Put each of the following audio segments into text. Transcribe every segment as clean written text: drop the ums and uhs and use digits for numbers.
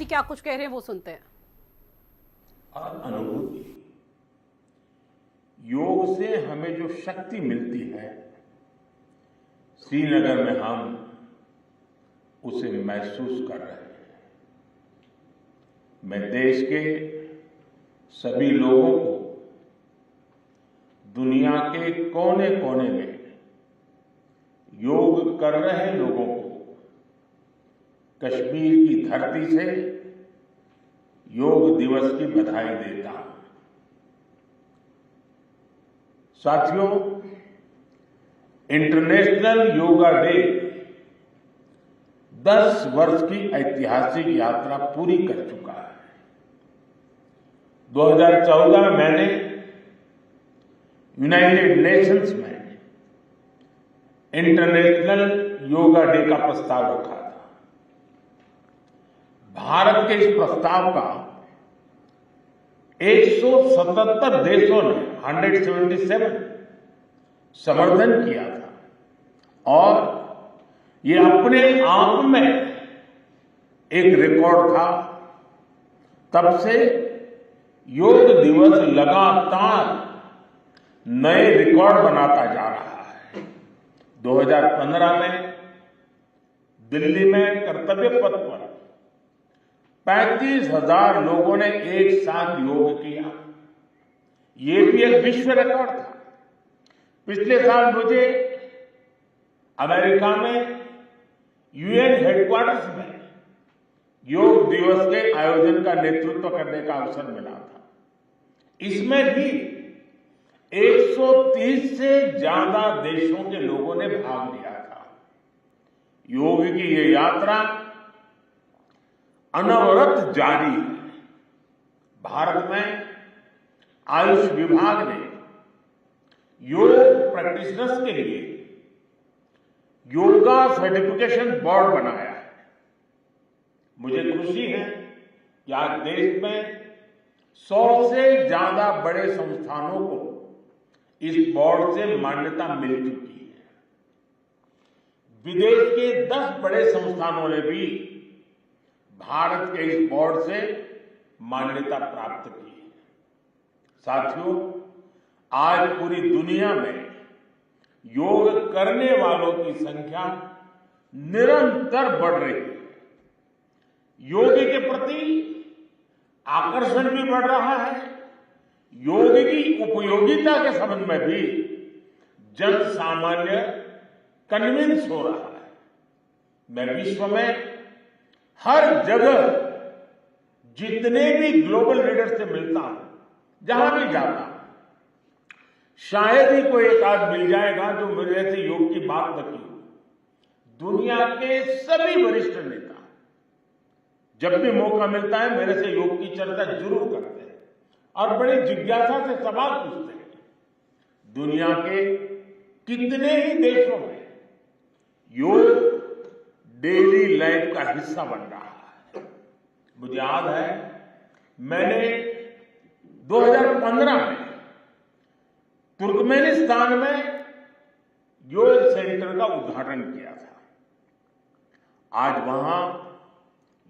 क्या कुछ कह रहे हैं वो सुनते हैं। अनुभूति, योग से हमें जो शक्ति मिलती है, श्रीनगर में हम उसे महसूस कर रहे हैं। मैं देश के सभी लोगों को, दुनिया के कोने कोने में योग कर रहे लोगों को कश्मीर की धरती से योग दिवस की बधाई देता हूं। साथियों, इंटरनेशनल योगा डे 10 वर्ष की ऐतिहासिक यात्रा पूरी कर चुका है। 2014 में मैंने यूनाइटेड नेशंस में इंटरनेशनल योगा डे का प्रस्ताव रखा था। भारत के इस प्रस्ताव का 177 देशों ने 177 समर्थन किया था और ये अपने आप में एक रिकॉर्ड था। तब से योग दिवस लगातार नए रिकॉर्ड बनाता जा रहा है। 2015 में दिल्ली में कर्तव्य पथ पर 35,000 लोगों ने एक साथ योग किया। ये भी एक विश्व रिकॉर्ड था। पिछले साल मुझे अमेरिका में यूएन हेडक्वार्टर्स में योग दिवस के आयोजन का नेतृत्व करने का अवसर मिला था। इसमें भी 130 से ज्यादा देशों के लोगों ने भाग लिया था। योग की ये यात्रा अनवरत जारी है। भारत में आयुष विभाग ने योग प्रैक्टिशनर्स के लिए योगा सर्टिफिकेशन बोर्ड बनाया है। मुझे खुशी है कि आज देश में 100 से ज्यादा बड़े संस्थानों को इस बोर्ड से मान्यता मिल चुकी है। विदेश के 10 बड़े संस्थानों ने भी भारत के इस बोर्ड से मान्यता प्राप्त की है। साथियों, आज पूरी दुनिया में योग करने वालों की संख्या निरंतर बढ़ रही है। योग के प्रति आकर्षण भी बढ़ रहा है। योग की उपयोगिता के संबंध में भी जन सामान्य कन्विंस हो रहा है। मैं विश्व में हर जगह जितने भी ग्लोबल लीडर से मिलता हूं, जहां भी जाता हूं, शायद ही कोई एक आध मिल जाएगा जो मेरे से योग की बात न की हो। दुनिया के सभी वरिष्ठ नेता जब भी मौका मिलता है मेरे से योग की चर्चा जरूर करते हैं और बड़े जिज्ञासा से सवाल पूछते हैं। दुनिया के कितने ही देशों में योग डेली लाइफ का हिस्सा बन रहा है। मुझे याद है मैंने 2015 में तुर्कमेनिस्तान में योग सेंटर का उद्घाटन किया था। आज वहां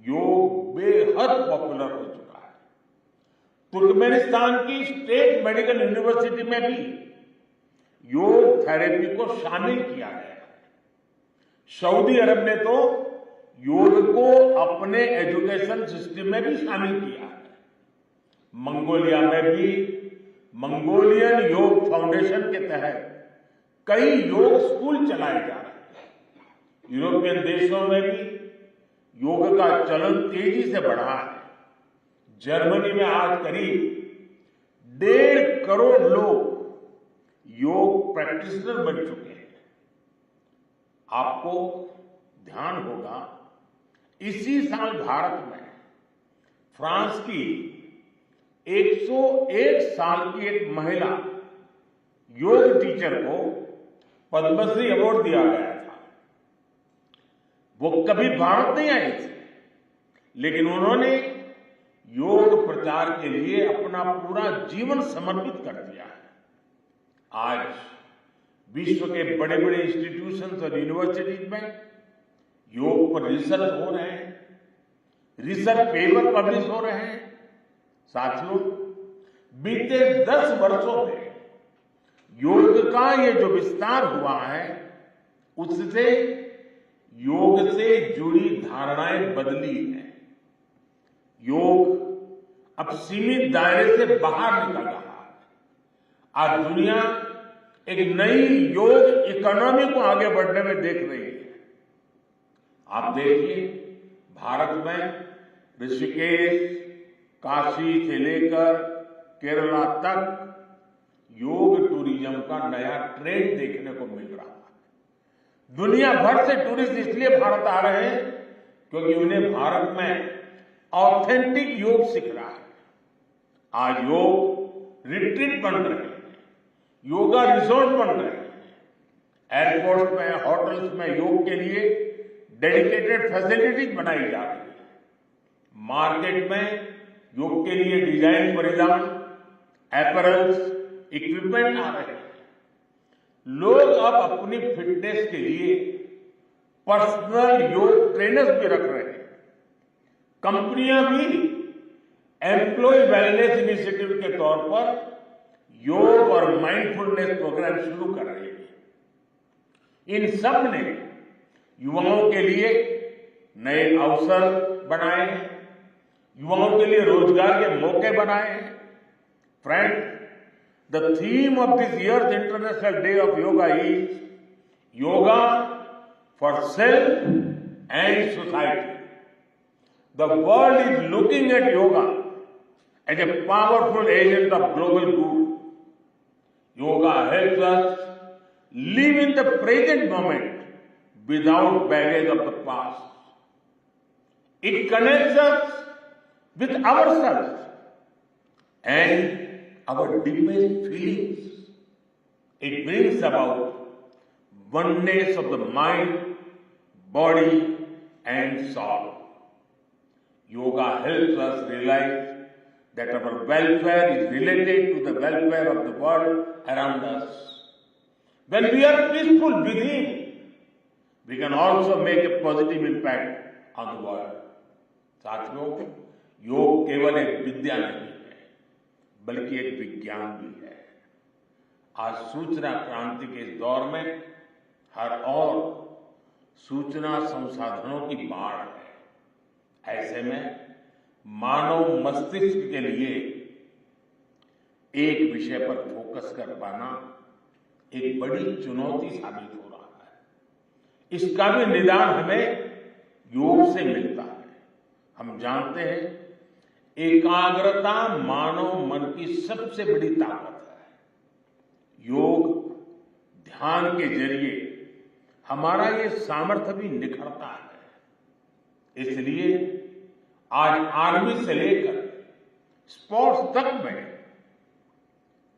योग बेहद पॉपुलर हो चुका है। तुर्कमेनिस्तान की स्टेट मेडिकल यूनिवर्सिटी में भी योग थेरेपी को शामिल किया गया है। सऊदी अरब ने तो योग को अपने एजुकेशन सिस्टम में भी शामिल किया है। मंगोलिया में भी मंगोलियन योग फाउंडेशन के तहत कई योग स्कूल चलाए जा रहे हैं। यूरोपियन देशों में भी योग का चलन तेजी से बढ़ा है। जर्मनी में आज करीब 1.5 करोड़ लोग योग प्रैक्टिशनर बन चुके हैं। आपको ध्यान होगा, इसी साल भारत में फ्रांस की 101 साल की एक महिला योग टीचर को पद्मश्री अवार्ड दिया गया था। वो कभी भारत नहीं आई थी, लेकिन उन्होंने योग प्रचार के लिए अपना पूरा जीवन समर्पित कर दिया है। आज विश्व के बड़े बड़े इंस्टीट्यूशंस और यूनिवर्सिटीज में योग पर रिसर्च हो रहे हैं। रिसर्च पेपर पब्लिश हो रहे हैं। साथियों, बीते 10 वर्षों में योग का ये जो विस्तार हुआ है, उससे योग से जुड़ी धारणाएं बदली हैं। योग अब सीमित दायरे से बाहर निकल रहा है। आज दुनिया एक नई योग इकोनॉमी को आगे बढ़ने में देख रही है। आप देखिए, भारत में ऋषिकेश, काशी से लेकर केरला तक योग टूरिज्म का नया ट्रेंड देखने को मिल रहा है। दुनिया भर से टूरिस्ट इसलिए भारत आ रहे हैं क्योंकि उन्हें भारत में ऑथेंटिक योग सीख रहा है। आज योग रिट्रीट बन रहे हैं, योगा रिसोर्ट बन रहे हैं, एयरपोर्ट में, होटल्स में योग के लिए डेडिकेटेड फैसिलिटीज बनाई जा रही है। मार्केट में योग के लिए डिजाइन परिधान, अपैरल्स, इक्विपमेंट आ रहे हैं। लोग अब अपनी फिटनेस के लिए पर्सनल योग ट्रेनर्स भी रख रहे हैं। कंपनियां भी एम्प्लॉय वेलनेस इनिशिएटिव के तौर पर योग और माइंडफुलनेस प्रोग्राम शुरू कर रही है। इन सब ने युवाओं के लिए नए अवसर बनाए हैं, युवाओं के लिए रोजगार के मौके बनाए हैं। Friend, the theme of this years international day of yoga is yoga for self and society. The world is looking at yoga as a powerful agent of global good. Yoga helps us live in the present moment without baggage of the past. It connects us with ourselves and our deepest feelings. It brings about oneness of the mind, body, and soul. Yoga helps us realize that our welfare is related to the welfare of the world around us. When we are peaceful within, we can also make a positive impact on the world. साथियों, योग केवल एक विद्या नहीं है, बल्कि एक विज्ञान भी है। आज सूचना क्रांति के इस दौर में हर ओर सूचना संसाधनों की बाढ़ है। ऐसे में मानव मस्तिष्क के लिए एक विषय पर फोकस कर पाना एक बड़ी चुनौती साबित हो रहा है। इसका भी निदान हमें योग से मिलता है। हम जानते हैं, एकाग्रता मानव मन की सबसे बड़ी ताकत है। योग ध्यान के जरिए हमारा ये सामर्थ्य भी निखरता है। इसलिए आज आर्मी से लेकर स्पोर्ट्स तक में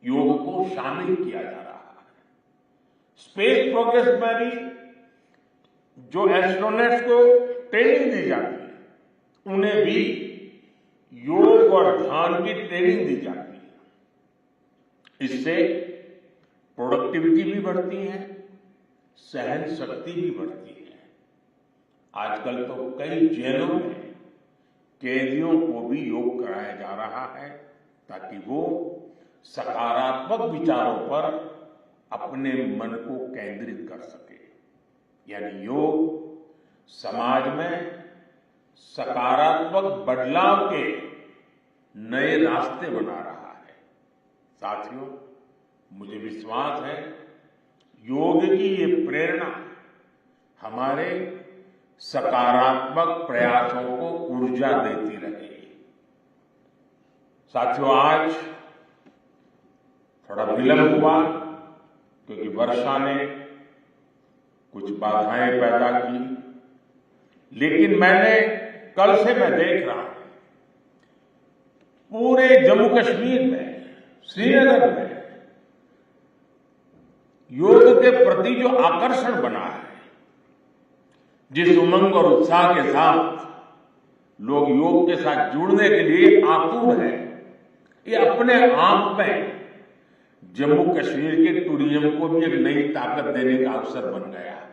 योग को शामिल किया जा रहा है। स्पेस प्रोग्रेस में भी जो एस्ट्रोनॉट्स को ट्रेनिंग दी जाती है, उन्हें भी योग और ध्यान की ट्रेनिंग दी जाती है। इससे प्रोडक्टिविटी भी बढ़ती है, सहन शक्ति भी बढ़ती है। आजकल तो कई जेलों में कैदियों को भी योग कराया जा रहा है ताकि वो सकारात्मक विचारों पर अपने मन को केंद्रित कर सके। यानी योग समाज में सकारात्मक बदलाव के नए रास्ते बना रहा है। साथियों, मुझे विश्वास है योग की ये प्रेरणा हमारे सकारात्मक प्रयासों को ऊर्जा देती रहेगी। साथियों, आज थोड़ा विलंब हुआ क्योंकि वर्षा ने कुछ बाधाएं पैदा की, लेकिन कल से मैं देख रहा हूं पूरे जम्मू कश्मीर में, श्रीनगर में योग के प्रति जो आकर्षण बना है, जिस उमंग और उत्साह के साथ लोग योग के साथ जुड़ने के लिए आतुर हैं, ये अपने आप में जम्मू कश्मीर के टूरिज्म को भी एक नई ताकत देने का अवसर बन गया है।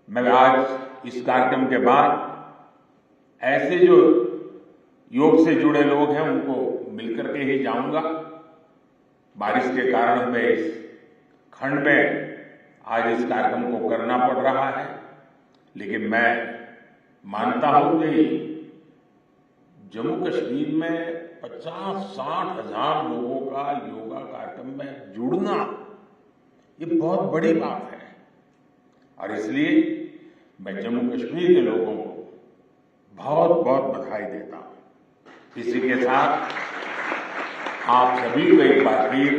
मैं आज इस कार्यक्रम के बाद ऐसे जो योग से जुड़े लोग हैं उनको मिलकर के ही जाऊंगा। बारिश के कारण हमें इस खंड में आज इस कार्यक्रम को करना पड़ रहा है, लेकिन मैं मानता हूं कि जम्मू कश्मीर में 50-60 हजार लोगों का योगा कार्यक्रम में जुड़ना ये बहुत बड़ी बात है और इसलिए मैं जम्मू कश्मीर के लोगों को बहुत बहुत बधाई देता हूं। इसी के साथ आप सभी को एक बार फिर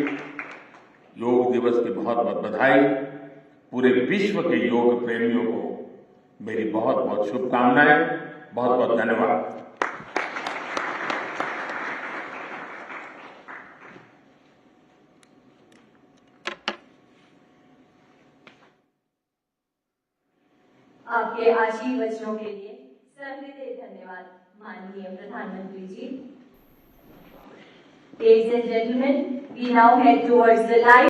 योग दिवस की बहुत बहुत बधाई। पूरे विश्व के योग प्रेमियों को मेरी बहुत बहुत शुभकामनाएं। बहुत बहुत धन्यवाद। आपके आशीर्वचनों के लिए सहृदय धन्यवाद माननीय प्रधानमंत्री जी। Ladies and gentlemen, we now head towards the live